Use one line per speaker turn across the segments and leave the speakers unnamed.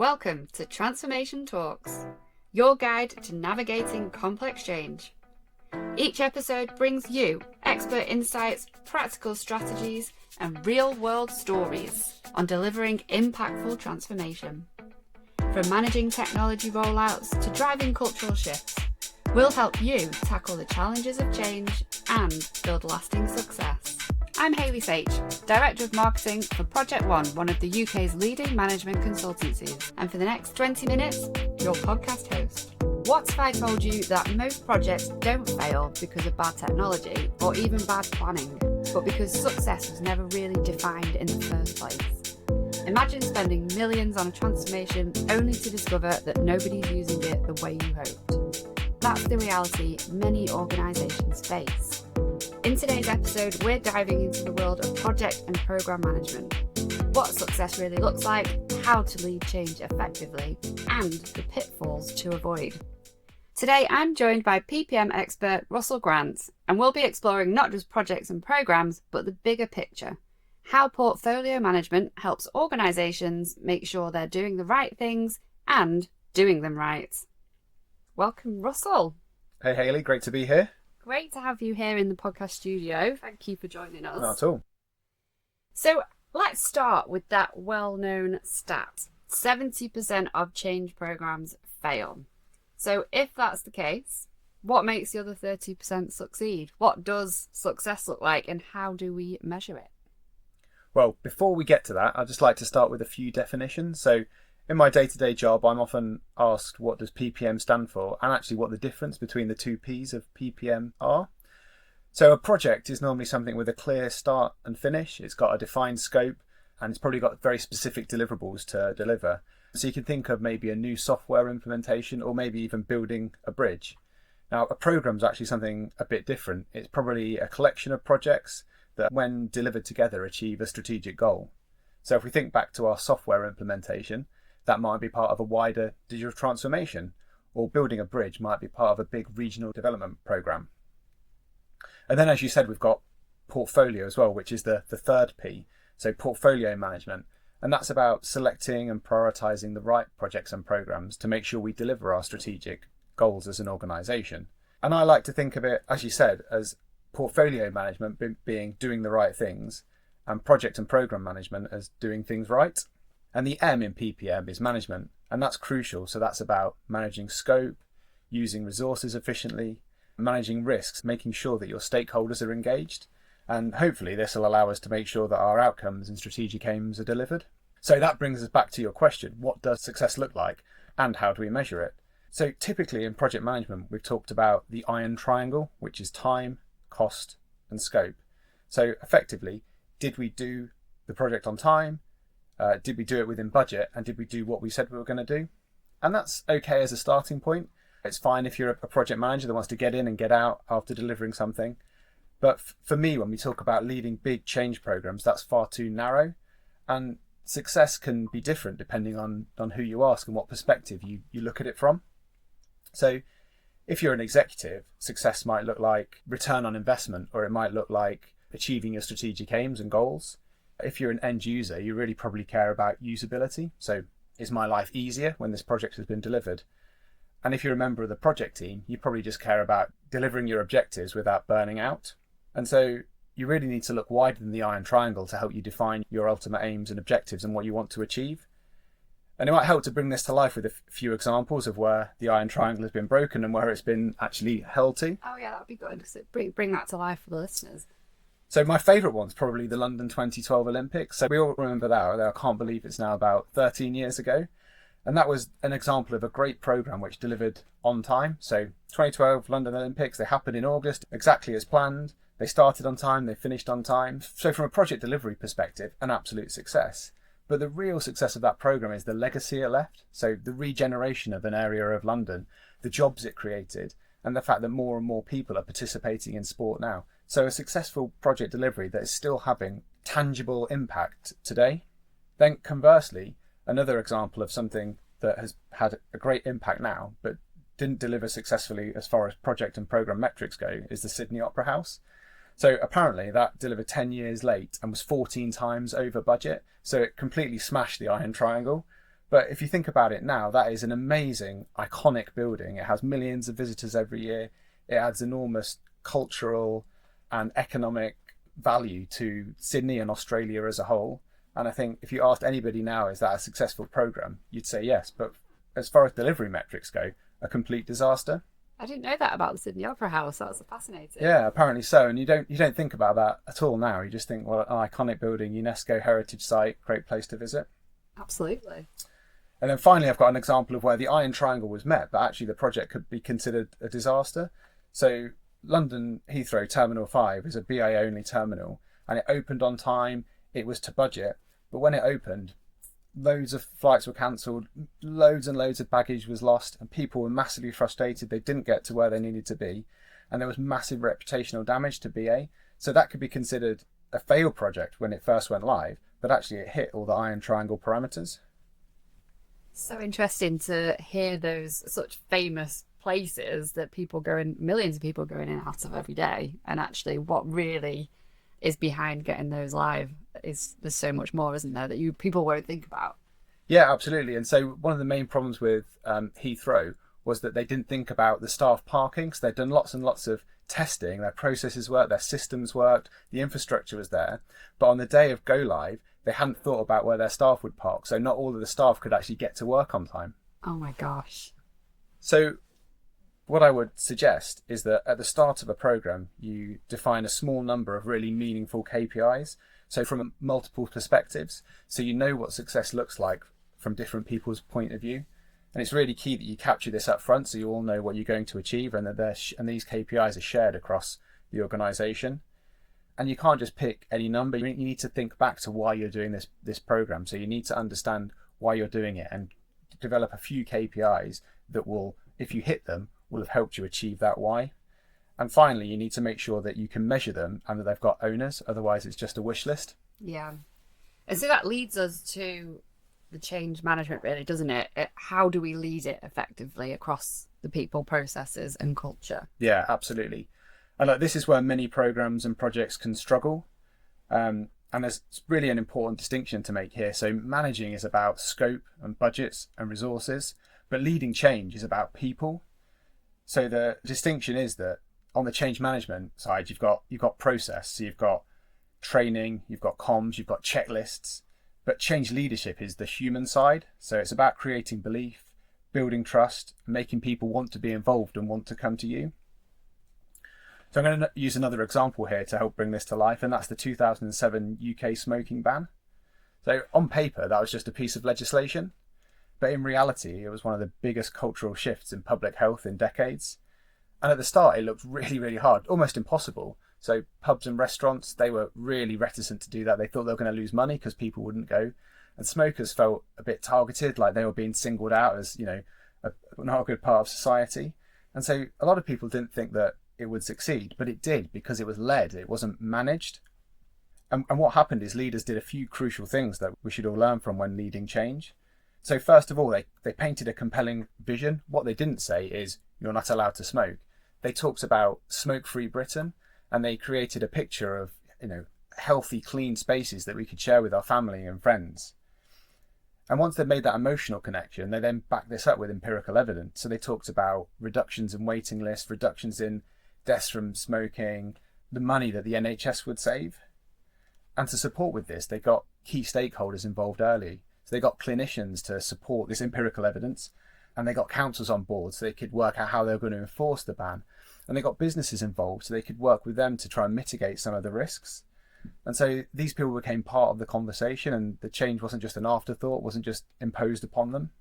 Welcome to Transformation Talks, your guide to navigating complex change. Each episode brings you expert insights, practical strategies, and real-world stories on delivering impactful transformation. From managing technology rollouts to driving cultural shifts, we'll help you tackle the challenges of change and build lasting success. I'm Hayley Saich, Director of Marketing for Project One of the UK's leading management consultancies, and for the next 20 minutes, your podcast host. What if I told you that most projects don't fail because of bad technology or even bad planning, but because success was never really defined in the first place? Imagine spending millions on a transformation only to discover that nobody's using it the way you hoped. That's the reality many organisations face. In today's episode, we're diving into the world of project and programme management, what success really looks like, how to lead change effectively, and the pitfalls to avoid. Today, I'm joined by PPM expert Russell Grant, and we'll be exploring not just projects and programmes, but the bigger picture, how portfolio management helps organisations make sure they're doing the right things and doing them right. Welcome, Russell.
Hey, Hayley, great to be here.
Great to have you here in the podcast studio. Thank you for joining us.
Not at all.
So let's start with that well-known stat. 70% of change programs fail. So if that's the case, what makes the other 30% succeed? What does success look like and how do we measure it?
Well, before we get to that, I'd just like to start with a few definitions. So in my day-to-day job, I'm often asked what does PPM stand for and actually what the difference between the two P's of PPM are. So a project is normally something with a clear start and finish. It's got a defined scope and it's probably got very specific deliverables to deliver. So you can think of maybe a new software implementation or maybe even building a bridge. Now, a program is actually something a bit different. It's probably a collection of projects that when delivered together achieve a strategic goal. So if we think back to our software implementation, that might be part of a wider digital transformation, or building a bridge might be part of a big regional development program. And then, as you said, we've got portfolio as well, which is the third P, so portfolio management. And that's about selecting and prioritizing the right projects and programs to make sure we deliver our strategic goals as an organization. And I like to think of it, as you said, as portfolio management being doing the right things and project and program management as doing things right. And the M in PPM is management, and that's crucial. So that's about managing scope, using resources efficiently, managing risks, making sure that your stakeholders are engaged. And hopefully this will allow us to make sure that our outcomes and strategic aims are delivered. So that brings us back to your question, what does success look like and how do we measure it? So typically in project management, we've talked about the iron triangle, which is time, cost, and scope. So effectively, did we do the project on time? Did we do it within budget? And did we do what we said we were going to do? And that's okay as a starting point. It's fine if you're a project manager that wants to get in and get out after delivering something. But for me, when we talk about leading big change programs, that's far too narrow. And success can be different depending on who you ask and what perspective you look at it from. So if you're an executive, success might look like return on investment, or it might look like achieving your strategic aims and goals. If you're an end user, you really probably care about usability. So is my life easier when this project has been delivered? And if you're a member of the project team, you probably just care about delivering your objectives without burning out. And so you really need to look wider than the iron triangle to help you define your ultimate aims and objectives and what you want to achieve. And it might help to bring this to life with a few examples of where the iron triangle has been broken and where it's been actually held to.
Oh yeah, that'd be good. So bring that to life for the listeners.
So my favourite one's probably the London 2012 Olympics. So we all remember that. I can't believe it's now about 13 years ago. And that was an example of a great programme which delivered on time. So 2012 London Olympics, they happened in August, exactly as planned. They started on time, they finished on time. So from a project delivery perspective, an absolute success. But the real success of that programme is the legacy it left. So the regeneration of an area of London, the jobs it created, and the fact that more and more people are participating in sport now. So a successful project delivery that is still having tangible impact today. Then conversely, another example of something that has had a great impact now, but didn't deliver successfully as far as project and program metrics go, is the Sydney Opera House. So apparently that delivered 10 years late and was 14 times over budget. So it completely smashed the iron triangle. But if you think about it now, that is an amazing, iconic building. It has millions of visitors every year. It adds enormous cultural and economic value to Sydney and Australia as a whole. And I think if you asked anybody now, is that a successful program? You'd say yes. But as far as delivery metrics go, a complete disaster.
I didn't know that about the Sydney Opera House. That's fascinating.
Yeah, apparently so. And you don't think about that at all now. You just think, well, an iconic building, UNESCO heritage site, great place to visit.
Absolutely.
And then finally, I've got an example of where the Iron Triangle was met, but actually the project could be considered a disaster. So London Heathrow Terminal 5 is a BA only terminal, and it opened on time. It was to budget, but when it opened, loads of flights were cancelled, loads and loads of baggage was lost, and people were massively frustrated. They didn't get to where they needed to be, and there was massive reputational damage to BA. So that could be considered a failed project when it first went live, but actually it hit all the Iron Triangle parameters.
So interesting to hear those such famous places that people go in, millions of people going in and out of every day, and actually what really is behind getting those live is there's so much more, isn't there, that people won't think about.
Yeah, absolutely. And so one of the main problems with Heathrow was that they didn't think about the staff parking. So they'd done lots and lots of testing, their processes worked, their systems worked, the infrastructure was there, but on the day of go live they hadn't thought about where their staff would park, so not all of the staff could actually get to work on time.
Oh my gosh.
So what I would suggest is that at the start of a program, you define a small number of really meaningful KPIs. So from multiple perspectives, so you know what success looks like from different people's point of view. And it's really key that you capture this up front so you all know what you're going to achieve, and that and these KPIs are shared across the organisation. And you can't just pick any number. You need to think back to why you're doing this program. So you need to understand why you're doing it and develop a few KPIs that will, if you hit them, will have helped you achieve that why. And finally, you need to make sure that you can measure them and that they've got owners. Otherwise, it's just a wish list.
Yeah. And so that leads us to the change management, really, doesn't it? How do we lead it effectively across the people, processes and culture?
Yeah, absolutely. And this is where many programs and projects can struggle. And there's really an important distinction to make here. So managing is about scope and budgets and resources, but leading change is about people. So the distinction is that on the change management side, you've got process. So you've got training, you've got comms, you've got checklists, but change leadership is the human side. So it's about creating belief, building trust, making people want to be involved and want to come to you. So I'm going to use another example here to help bring this to life, and that's the 2007 UK smoking ban. So on paper, that was just a piece of legislation, but in reality, it was one of the biggest cultural shifts in public health in decades. And at the start, it looked really, really hard, almost impossible. So pubs and restaurants, they were really reticent to do that. They thought they were going to lose money because people wouldn't go. And smokers felt a bit targeted, like they were being singled out as, not a good part of society. And so a lot of people didn't think that it would succeed, but it did because it was led, it wasn't managed. And what happened is leaders did a few crucial things that we should all learn from when leading change. So first of all, they painted a compelling vision. What they didn't say is, you're not allowed to smoke. They talked about smoke-free Britain, and they created a picture of, healthy, clean spaces that we could share with our family and friends. And once they made that emotional connection, they then backed this up with empirical evidence. So they talked about reductions in waiting lists, reductions in deaths from smoking, the money that the NHS would save. And to support with this, they got key stakeholders involved early. So they got clinicians to support this empirical evidence, and they got councils on board so they could work out how they were going to enforce the ban. And they got businesses involved so they could work with them to try and mitigate some of the risks. And so these people became part of the conversation, and the change wasn't just an afterthought, wasn't just imposed upon them.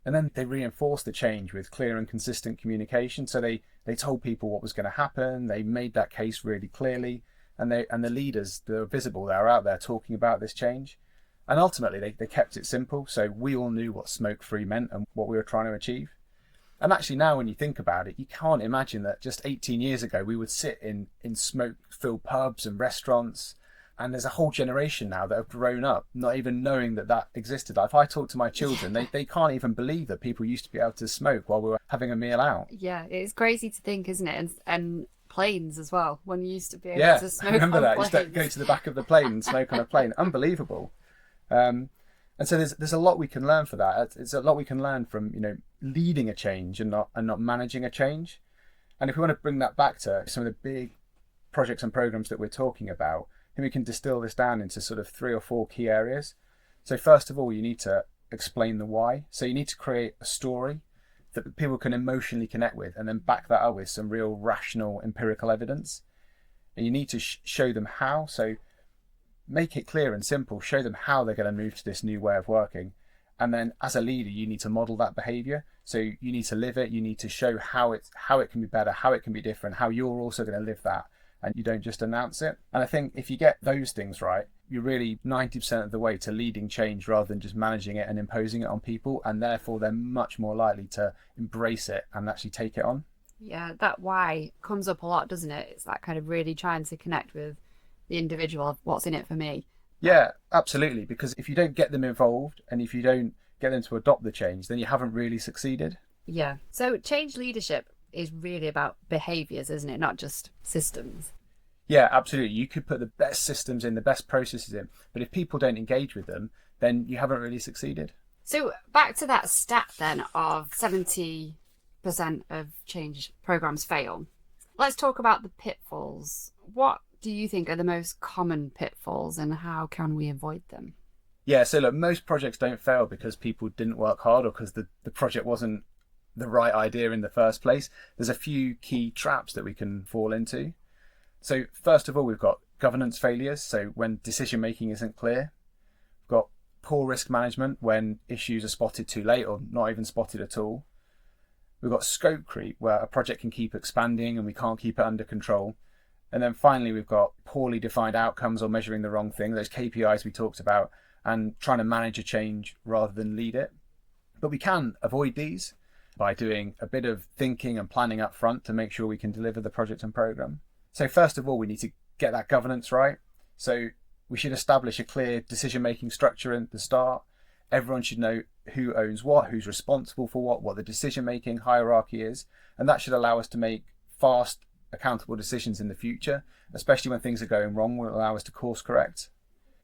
And then they reinforced the change with clear and consistent communication. So they told people what was going to happen. They made that case really clearly. And the leaders that are visible, they're out there talking about this change. And ultimately, they kept it simple. So we all knew what smoke-free meant and what we were trying to achieve. And actually now when you think about it, you can't imagine that just 18 years ago, we would sit in smoke-filled pubs and restaurants. And there's a whole generation now that have grown up not even knowing that existed. Like if I talk to my children, they can't even believe that people used to be able to smoke while we were having a meal out.
Yeah, it's crazy to think, isn't it? And planes as well, when you used to be able to smoke
remember
on
that.
planes.
You used to go to the back of the plane and smoke on a plane. Unbelievable. And And so there's a lot we can learn for that. It's a lot we can learn from, leading a change and not managing a change. And if we want to bring that back to some of the big projects and programs that we're talking about, then we can distill this down into sort of 3 or 4 key areas. So first of all, you need to explain the why. So you need to create a story that people can emotionally connect with, and then back that up with some real rational empirical evidence. And you need to show them how. So make it clear and simple, show them how they're going to move to this new way of working. And then as a leader, you need to model that behavior. So you need to live it. You need to show how it can be better, how it can be different, how you're also going to live that. And you don't just announce it. And I think if you get those things right, you're really 90% of the way to leading change rather than just managing it and imposing it on people. And therefore, they're much more likely to embrace it and actually take it on.
Yeah, that why comes up a lot, doesn't it? It's that kind of really trying to connect with the individual of what's in it for me.
Yeah, absolutely. Because if you don't get them involved and if you don't get them to adopt the change, then you haven't really succeeded.
Yeah. So change leadership is really about behaviours, isn't it? Not just systems.
Yeah, absolutely. You could put the best systems in, the best processes in, but if people don't engage with them, then you haven't really succeeded.
So back to that stat then of 70% of change programs fail. Let's talk about the pitfalls. What do you think are the most common pitfalls and how can we avoid them?
Yeah, so look, most projects don't fail because people didn't work hard or because the project wasn't the right idea in the first place. There's a few key traps that we can fall into. So first of all, we've got governance failures. So when decision making isn't clear, we've got poor risk management when issues are spotted too late or not even spotted at all. We've got scope creep where a project can keep expanding and we can't keep it under control. And then finally, we've got poorly defined outcomes or measuring the wrong thing, those KPIs we talked about, and trying to manage a change rather than lead it. But we can avoid these by doing a bit of thinking and planning up front to make sure we can deliver the project and program. So first of all, we need to get that governance right. So we should establish a clear decision-making structure at the start. Everyone should know who owns what, who's responsible for what the decision-making hierarchy is. And that should allow us to make fast, accountable decisions in the future, especially when things are going wrong, will allow us to course correct.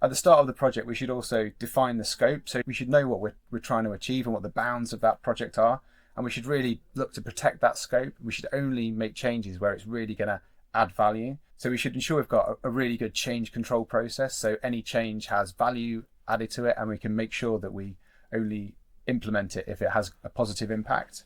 At the start of the project, we should also define the scope. So we should know what we're trying to achieve and what the bounds of that project are. And we should really look to protect that scope. We should only make changes where it's really going to add value. So we should ensure we've got a really good change control process. So any change has value added to it and we can make sure that we only implement it if it has a positive impact.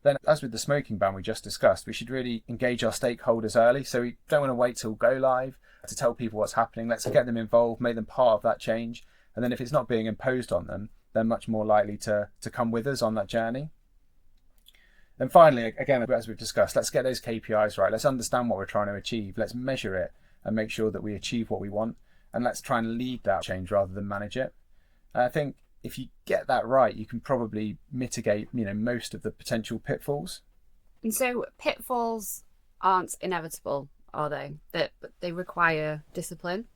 Then, as with the smoking ban we just discussed, we should really engage our stakeholders early. So we don't want to wait till go live to tell people what's happening. Let's get them involved, make them part of that change. And then if it's not being imposed on them, they're much more likely to come with us on that journey. And finally, again, as we've discussed, let's get those KPIs right. Let's understand what we're trying to achieve. Let's measure it and make sure that we achieve what we want. And let's try and lead that change rather than manage it. And I think if you get that right, you can probably mitigate, most of the potential pitfalls.
And so pitfalls aren't inevitable, are they? But they require discipline.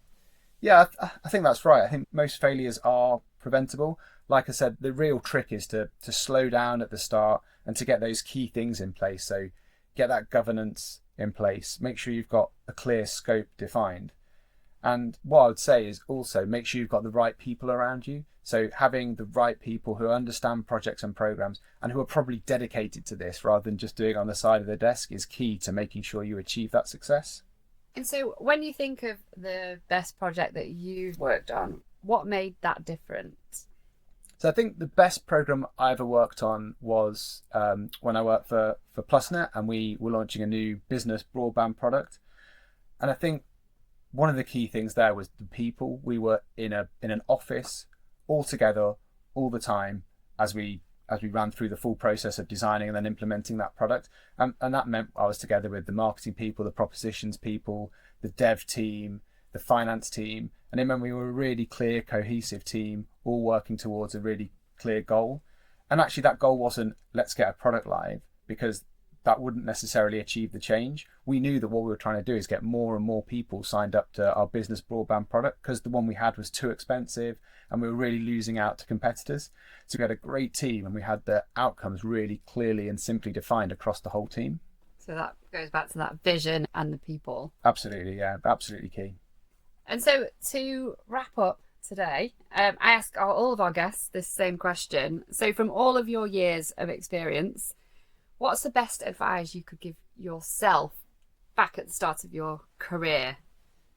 Yeah, I think that's right. I think most failures are preventable. Like I said, the real trick is to slow down at the start and to get those key things in place. So get that governance in place. Make sure you've got a clear scope defined. And what I would say is also make sure you've got the right people around you. So having the right people who understand projects and programs and who are probably dedicated to this rather than just doing it on the side of their desk is key to making sure you achieve that success.
And so when you think of the best project that you've worked on, what made that different?
So I think the best program I ever worked on was when I worked for PlusNet and we were launching a new business broadband product. And I think one of the key things there was the people. We were in an office all together all the time as we ran through the full process of designing and then implementing that product. And that meant I was together with the marketing people, the propositions people, the dev team, the finance team. And it meant we were a really clear, cohesive team, all working towards a really clear goal. And actually that goal wasn't let's get a product live, because that wouldn't necessarily achieve the change. We knew that what we were trying to do is get more and more people signed up to our business broadband product because the one we had was too expensive and we were really losing out to competitors. So we had a great team and we had the outcomes really clearly and simply defined across the whole team.
So that goes back to that vision and the people.
Absolutely, yeah, absolutely key.
And so to wrap up today. I ask all of our guests this same question. So from all of your years of experience, what's the best advice you could give yourself back at the start of your career?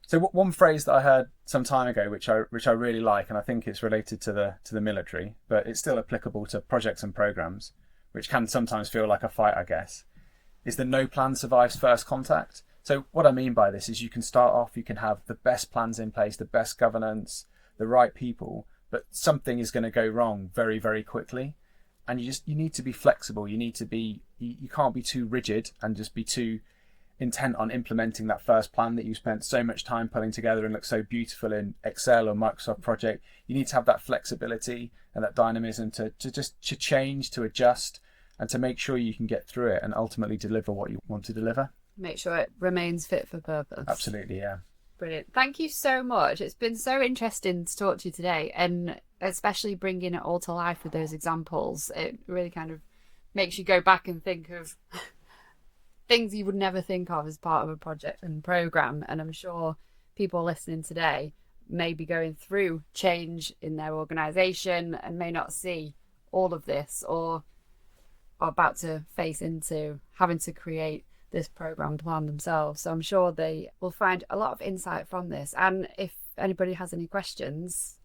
So one phrase that I heard some time ago, which I really like, and I think it's related to the military, but it's still applicable to projects and programs, which can sometimes feel like a fight, I guess, is that no plan survives first contact. So what I mean by this is you can start off, you can have the best plans in place, the best governance, the right people, but something is going to go wrong very, very quickly. And you need to be flexible. You can't be too rigid and just be too intent on implementing that first plan that you spent so much time putting together and looks so beautiful in Excel or Microsoft Project. You need to have that flexibility and that dynamism to change, to adjust, and to make sure you can get through it and ultimately deliver what you want to deliver.
Make sure it remains fit for purpose.
Absolutely, yeah.
Brilliant. Thank you so much. It's been so interesting to talk to you today, and especially bringing it all to life with those examples. It really kind of makes you go back and think of things you would never think of as part of a project and program. And I'm sure people listening today may be going through change in their organisation and may not see all of this, or are about to face into having to create this program plan themselves. So I'm sure they will find a lot of insight from this. And if anybody has any questions,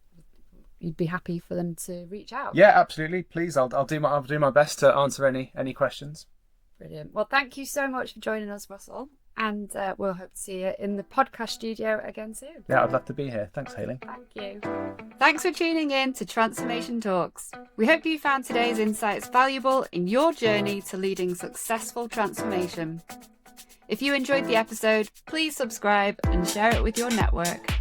you'd be happy for them to reach out.
Yeah, absolutely. Please, I'll do my best to answer any questions.
Brilliant. Well, thank you so much for joining us, Russell. And we'll hope to see you in the podcast studio again soon.
Yeah, I'd love to be here. Thanks, Hayley.
Thank you. Thanks for tuning in to Transformation Talks. We hope you found today's insights valuable in your journey to leading successful transformation. If you enjoyed the episode, please subscribe and share it with your network.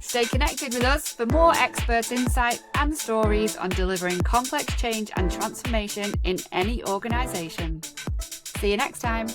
Stay connected with us for more expert insight and stories on delivering complex change and transformation in any organisation. See you next time.